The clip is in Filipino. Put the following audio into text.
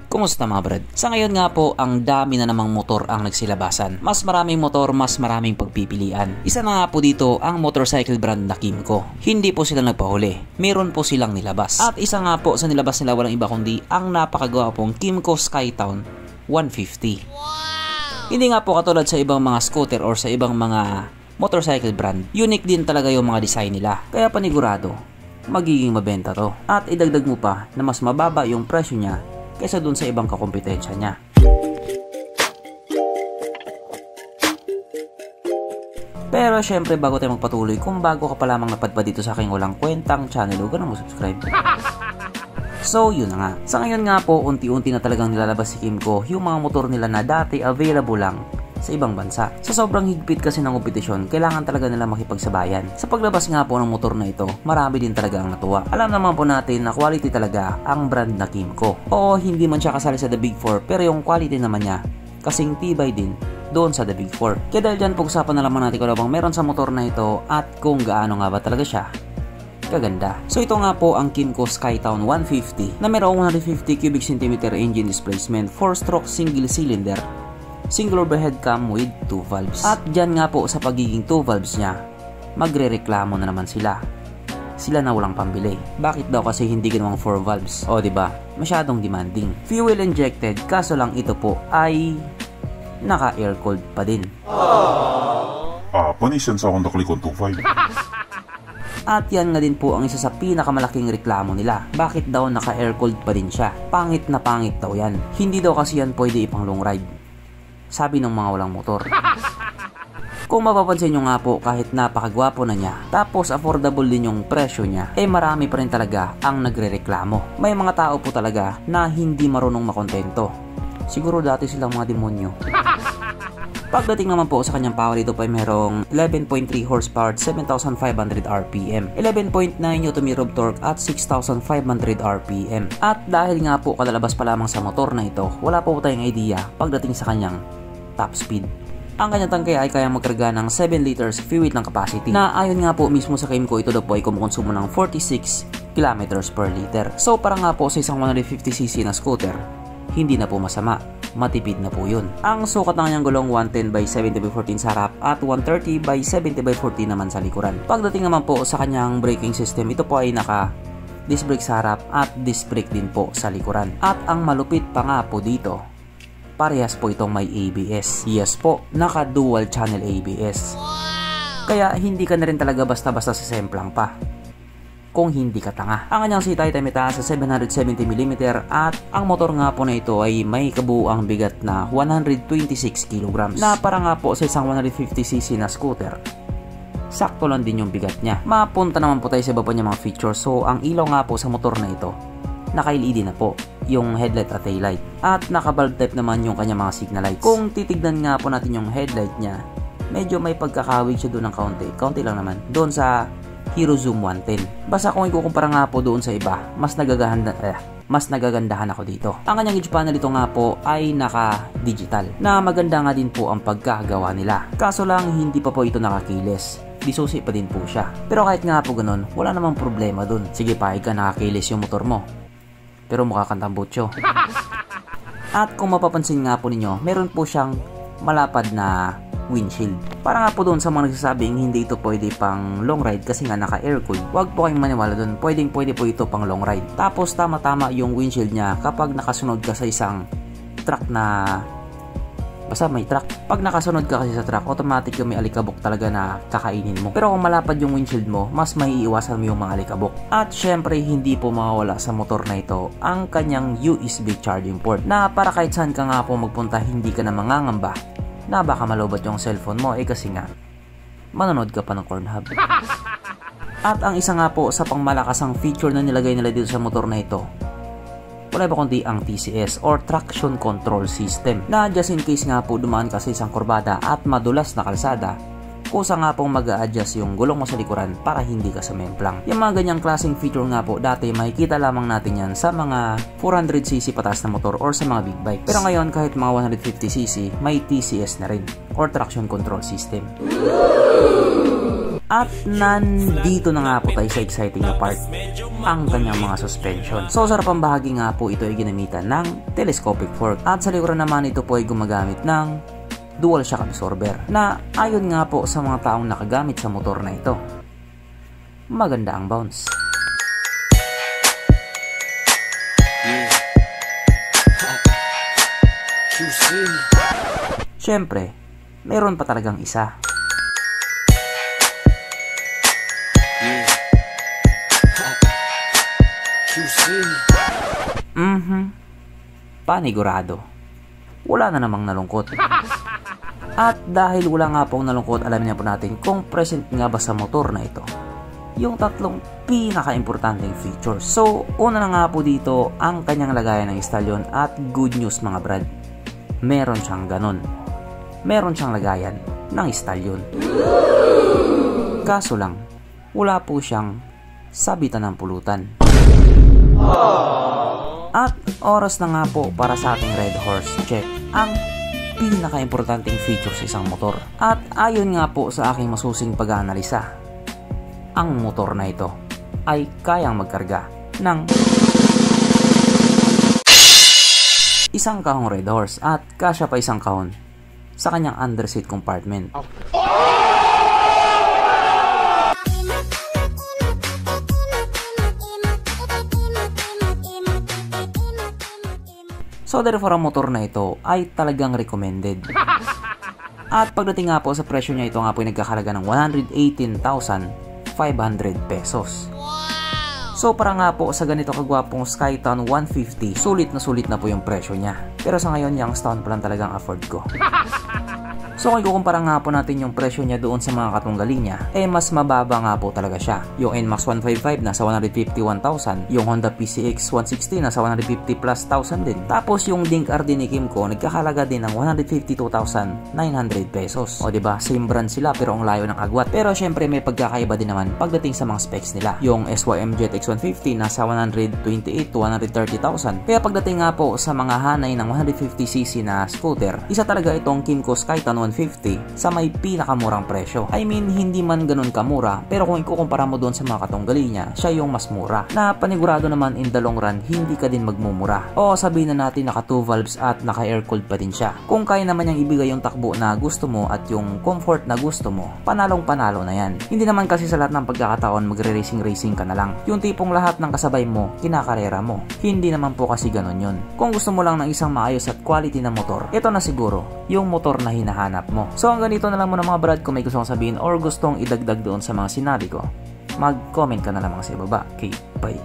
Kumusta mga brad? Sa ngayon nga po, ang dami na namang motor ang nagsilabasan. Mas maraming motor, mas maraming pagpipilian. Isa na nga po dito ang motorcycle brand na Kymco. Hindi po sila nagpahuli. Meron po silang nilabas. At isa nga po sa nilabas nila walang iba kundi ang napakagwapong Kymco Skytown 150. Wow! Hindi nga po katulad sa ibang mga scooter or sa ibang mga motorcycle brand. Unique din talaga yung mga design nila. Kaya panigurado, magiging mabenta to. At idagdag mo pa na mas mababa yung presyo niya kaysa dun sa ibang kakompetensya niya. Pero syempre bago tayo magpatuloy, kung bago ka pa lamang napadpad dito sa aking walang kwentang channel, huwag mo subscribe. So yun na nga. Sa ngayon nga po, unti-unti na talagang nilalabas si Kymco yung mga motor nila na dati available lang sa ibang bansa. Sa sobrang higpit kasi ng kompetisyon, kailangan talaga nila makipagsabayan. Sa paglabas nga po ng motor na ito, marami din talaga ang natuwa. Alam naman po natin na quality talaga ang brand na Kymco. Oo, hindi man siya kasali sa The Big 4, pero yung quality naman niya, kasing tibay din doon sa The Big 4. Kaya dahil dyan, pag-usapan na naman natin kung bang meron sa motor na ito at kung gaano nga ba talaga siya kaganda. So ito nga po ang Kymco Skytown 150 na mayroong 150 cubic centimeter engine displacement, 4-stroke single cylinder, single overhead cam with 2 valves. At dyan nga po sa pagiging 2 valves niya, magre-reklamo na naman sila. Sila na walang pambili. Bakit daw kasi hindi ginawang 4 valves? O diba? Masyadong demanding. Fuel injected, kaso lang ito po ay naka-air cooled pa din. Panis yan sa Honda Click 125. At yan nga din po ang isa sa pinakamalaking reklamo nila. Bakit daw naka-air cooled pa din siya? Pangit na pangit daw yan. Hindi daw kasi yan pwede ipang long ride, sabi ng mga walang motor. Kung mapapansin nyo nga po, kahit napakagwapo na niya, tapos affordable din yung presyo niya, marami pa rin talaga ang nagre-reklamo. May mga tao po talaga na hindi marunong makontento. Siguro dati silang mga demonyo. Pagdating naman po sa kanyang power, ito pa ay merong 11.3 horsepower at 7,500 RPM, 11.9 Nm torque at 6,500 RPM. At dahil nga po kalalabas pa lamang sa motor na ito, wala po tayong idea pagdating sa kanyang top speed. Ang kanyang tangke ay kayang magkarga ng 7 liters fuel ng capacity na ayon nga po mismo sa Kymco, ito daw po ay kumukonsumo ng 46 km per liter. So para nga po sa isang 150cc na scooter, hindi na po masama, matipid na po yun. Ang sukat ng kanyang gulong 110 by 70 by 14 sa harap at 130 by 70 by 14 naman sa likuran. Pagdating naman po sa kanyang braking system, ito po ay naka disc brake sa harap at disc brake din po sa likuran. At ang malupit pa nga po dito, parehas po itong may ABS. Yes po, naka dual channel ABS. Kaya hindi ka na rin talaga basta-basta sa semplang pa kung hindi ka tanga. Ang kanyang seat height ay mataas sa 770mm at ang motor nga po na ito ay may kabuuang bigat na 126 kg na para nga po sa isang 150cc na scooter, sakto lang din yung bigat niya. Mapunta naman po tayo sa iba pa niya mga features. So ang ilaw nga po sa motor na ito, naka-LED na po yung headlight at taillight at naka-bulb type naman yung kanyang mga signal lights. Kung titignan nga po natin yung headlight niya, medyo may pagkakawig siya doon ng kaunti lang naman doon sa Hero Zoom 110. Basta kung ikukumpara nga po doon sa iba, mas nagagandahan ako dito. Ang kanyang gauge panel ito nga po ay naka-digital na maganda nga din po ang pagkakagawa nila. Kaso lang hindi pa po ito nakakilis. Disusi pa din po siya. Pero kahit nga po ganun, wala namang problema dun. Sige, pahig ka nakakilis yung motor mo, pero mukha kang tambutso. At kung mapapansin nga po ninyo, meron po siyang malapad na windshield. Para nga po doon sa mga nagsasabing hindi ito pwede pang long ride kasi nga naka-air cooled, wag po kayong maniwala doon. Pwede po ito pang long ride. Tapos tama-tama yung windshield niya kapag nakasunod ka sa isang truck na basta may truck. Pag nakasunod ka kasi sa truck, automatic yung may alikabok talaga na kakainin mo. Pero kung malapad yung windshield mo, mas maiiwasan mo yung mga alikabok. At syempre, hindi po mawawala sa motor na ito ang kanyang USB charging port na para kahit saan ka nga po magpunta, hindi ka na mangangamba na baka malobat yung cellphone mo kasi nga manonood ka pa ng Pornhub. At ang isa nga po sa pangmalakasang feature na nilagay nila dito sa motor na ito, wala ba kundi ang TCS or Traction Control System na just in case nga po dumaan ka sa isang kurbada at madulas na kalsada, kusa nga pong mag-a-adjust yung gulong mo sa likuran para hindi ka sa memplang. Yung mga ganyang klaseng feature nga po, dati makikita lamang natin yan sa mga 400cc pataas na motor or sa mga big bike. Pero ngayon, kahit mga 150cc, may TCS na rin or Traction Control System. At nandito na nga po tayo sa exciting na part, ang kanyang mga suspension. So sa harapang bahagi nga po ito ay ginamitan ng telescopic fork at sa likuran naman ito po ay gumagamit ng dual shock absorber na ayon nga po sa mga taong nakagamit sa motor na ito, maganda ang bounce. Siyempre, meron pa talagang isa. Panigurado. Wala na namang nalungkot. At dahil wala nga pong nalungkot, alam niya po natin kung present nga ba sa motor na ito yung tatlong pinaka-importanting features. So, una na nga po dito ang kanyang lagayan ng stallion at good news mga brad. Meron siyang ganon. Meron siyang lagayan ng stallion. Kaso lang, wala po siyang sabitan ng pulutan. At oras na nga po para sa ating Red Horse check ang pinaka-importanting feature sa isang motor. At ayon nga po sa aking masusing pag-aanalisa, ang motor na ito ay kayang magkarga ng isang kahong Red Horse at kasya pa isang kahon sa kanyang underseat compartment. So therefore ang motor na ito ay talagang recommended. At pagdating nga po sa presyo niya, ito nga po ay nagkakalaga ng 118,500 pesos. So para nga po sa ganito kagwapong Skytown 150, sulit na po yung presyo niya. Pero sa ngayon, Youngstown pa lang talagang afford ko. So kung ikukumpara nga po natin yung presyo niya doon sa mga katunggali niya, mas mababa nga po talaga siya. Yung NMAX 155 nasa 151,000, yung Honda PCX 160 nasa 150 plus thousand din. Tapos yung Link RD ni Kymco nagkakalaga din ng 152,900 pesos. O diba, same brand sila pero ang layo ng agwat. Pero syempre may pagkakaiba din naman pagdating sa mga specs nila. Yung SYM Jet X150 nasa 128 to 130,000. Kaya pagdating nga po sa mga hanay ng 150cc na scooter, isa talaga itong Kymco Skytown 150 sa may pinakamurang presyo. I mean, hindi man ganun kamura, pero kung ikukumpara mo doon sa mga katunggali niya, siya yung mas mura. Na panigurado naman in the long run, hindi ka din magmumura. O sabihin na natin naka 2 valves at naka air cooled pa din siya. Kung kaya naman niyang ibigay yung takbo na gusto mo at yung comfort na gusto mo, panalong panalo na yan. Hindi naman kasi sa lahat ng pagkakataon magre-racing ka na lang. Yung tipong lahat ng kasabay mo, kinakarera mo. Hindi naman po kasi ganun yun. Kung gusto mo lang ng isang maayos at quality na motor, ito na siguro yung motor na hinahanap mo. So hanggang dito na lang muna mga brad. Kung may gustong sabihin or gustong idagdag doon sa mga sinabi ko, mag-comment ka na lamang sa ibaba. Okay, bye.